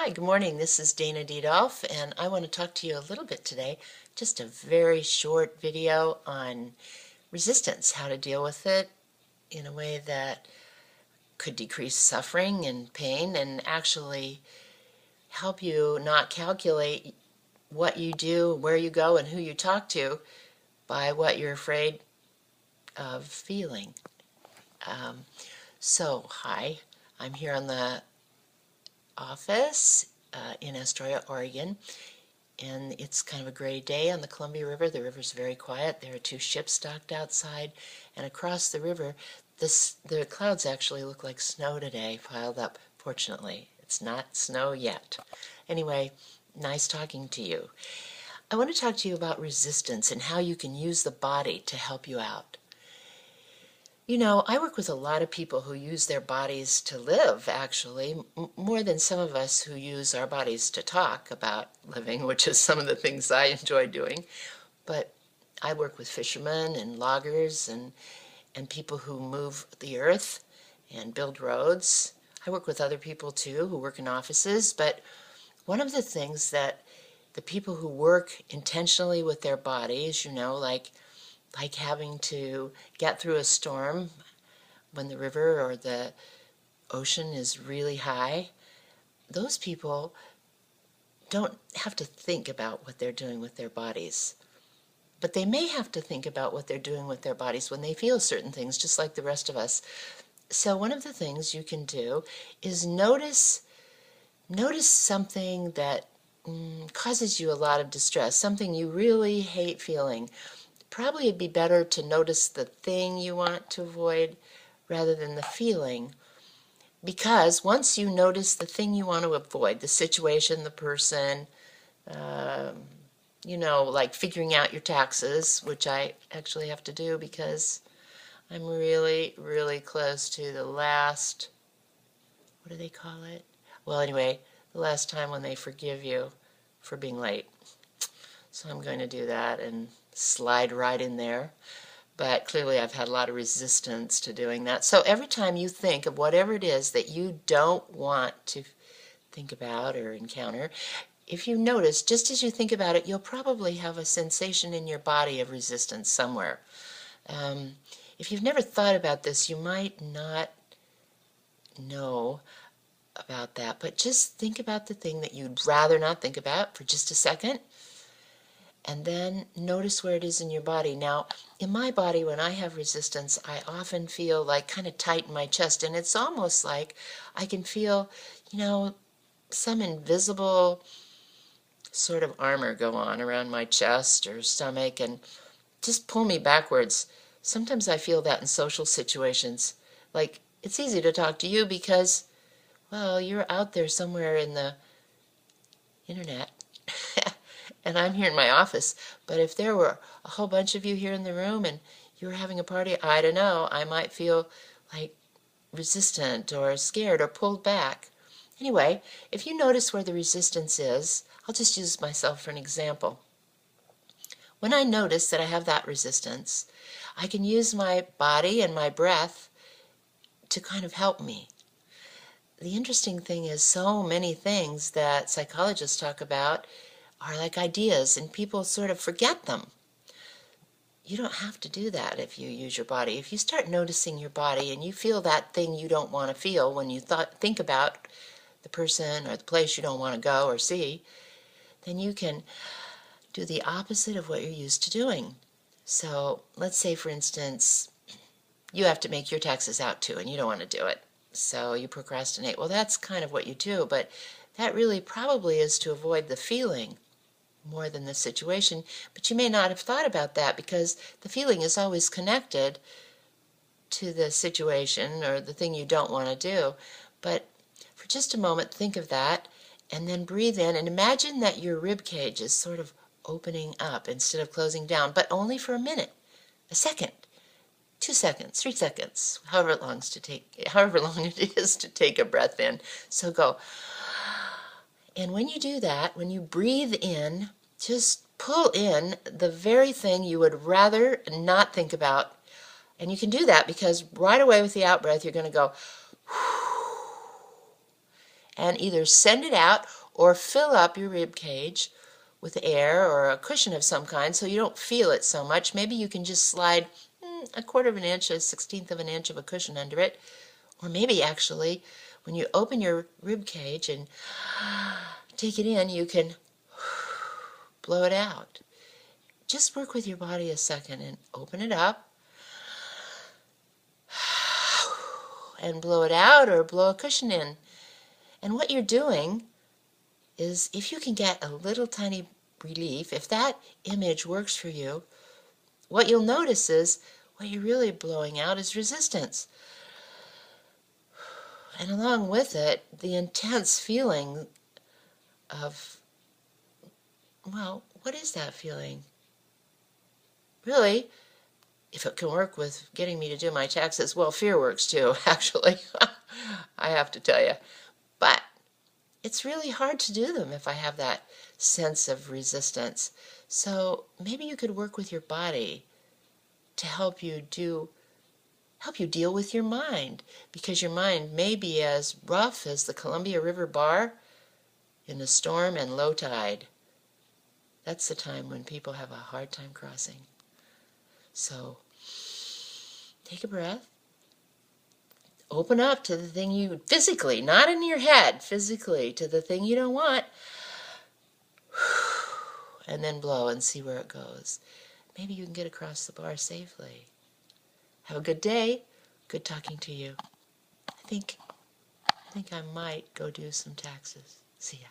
Hi, good morning. This is Dana Diedolf, and I want to talk to you a little bit today. Just a very short video on resistance, how to deal with it in a way that could decrease suffering and pain and actually help you not calculate what you do, where you go, and who you talk to by what you're afraid of feeling. Hi, I'm here on the office in Astoria, Oregon, and it's kind of a gray day on the Columbia River. The river's very quiet. There are two ships docked outside, and across the river, the clouds actually look like snow today, piled up. Fortunately, it's not snow yet. Anyway, nice talking to you. I want to talk to you about resistance and how you can use the body to help you out. You know, I work with a lot of people who use their bodies to live, actually, more than some of us who use our bodies to talk about living, which is some of the things I enjoy doing. But I work with fishermen and loggers and people who move the earth and build roads. I work with other people, too, who work in offices. But one of the things that the people who work intentionally with their bodies, you know, like having to get through a storm when the river or the ocean is really high, those people don't have to think about what they're doing with their bodies. But they may have to think about what they're doing with their bodies when they feel certain things, just like the rest of us. So one of the things you can do is notice something that causes you a lot of distress, something you really hate feeling. Probably it'd be better to notice the thing you want to avoid rather than the feeling. Because once you notice the thing you want to avoid, the situation, the person, you know, like figuring out your taxes, which I actually have to do because I'm really, really close to the last, what do they call it? Well, anyway, the last time when they forgive you for being late. So I'm going to do that and slide right in there. But clearly I've had a lot of resistance to doing that. So every time you think of whatever it is that you don't want to think about or encounter, if you notice, just as you think about it, you'll probably have a sensation in your body of resistance somewhere. If you've never thought about this, you might not know about that. But just think about the thing that you'd rather not think about for just a second. And then notice where it is in your body. Now, in my body, when I have resistance, I often feel like kind of tight in my chest. And it's almost like I can feel, you know, some invisible sort of armor go on around my chest or stomach and just pull me backwards. Sometimes I feel that in social situations. Like, it's easy to talk to you because, well, you're out there somewhere in the internet. And I'm here in my office. But if there were a whole bunch of you here in the room and you were having a party, I don't know, I might feel like resistant or scared or pulled back. Anyway, if you notice where the resistance is, I'll just use myself for an example. When I notice that I have that resistance, I can use my body and my breath to kind of help me. The interesting thing is so many things that psychologists talk about are like ideas, and people sort of forget them. You don't have to do that if you use your body. If you start noticing your body and you feel that thing you don't want to feel when you think about the person or the place you don't want to go or see, then you can do the opposite of what you're used to doing. So let's say, for instance, you have to make your taxes out too, and you don't want to do it. So you procrastinate. Well, that's kind of what you do, but that really probably is to avoid the feeling more than the situation. But you may not have thought about that because the feeling is always connected to the situation or the thing you don't want to do. But for just a moment, think of that and then breathe in and imagine that your rib cage is sort of opening up instead of closing down, but only for a minute, a second, 2 seconds, 3 seconds, however long it is to take a breath in. So go. And when you do that, when you breathe in, just pull in the very thing you would rather not think about. And you can do that because right away with the out breath, you're going to go, and either send it out or fill up your rib cage with air or a cushion of some kind so you don't feel it so much. Maybe you can just slide a quarter of an inch, a 1/16 of an inch of a cushion under it. Or maybe actually, when you open your rib cage and take it in, you can blow it out. Just work with your body a second and open it up and blow it out or blow a cushion in. And what you're doing is, if you can get a little tiny relief, if that image works for you, what you'll notice is what you're really blowing out is resistance. And along with it, the intense feeling of, well, what is that feeling? Really, if it can work with getting me to do my taxes, well, fear works too, actually. I have to tell you. But it's really hard to do them if I have that sense of resistance. So maybe you could work with your body to help you deal with your mind, because your mind may be as rough as the Columbia River bar in a storm and low tide. That's the time when people have a hard time crossing. So take a breath. Open up to the thing you physically, not in your head, physically to the thing you don't want. And then blow and see where it goes. Maybe you can get across the bar safely. Have a good day. Good talking to you. I think I might go do some taxes. See ya.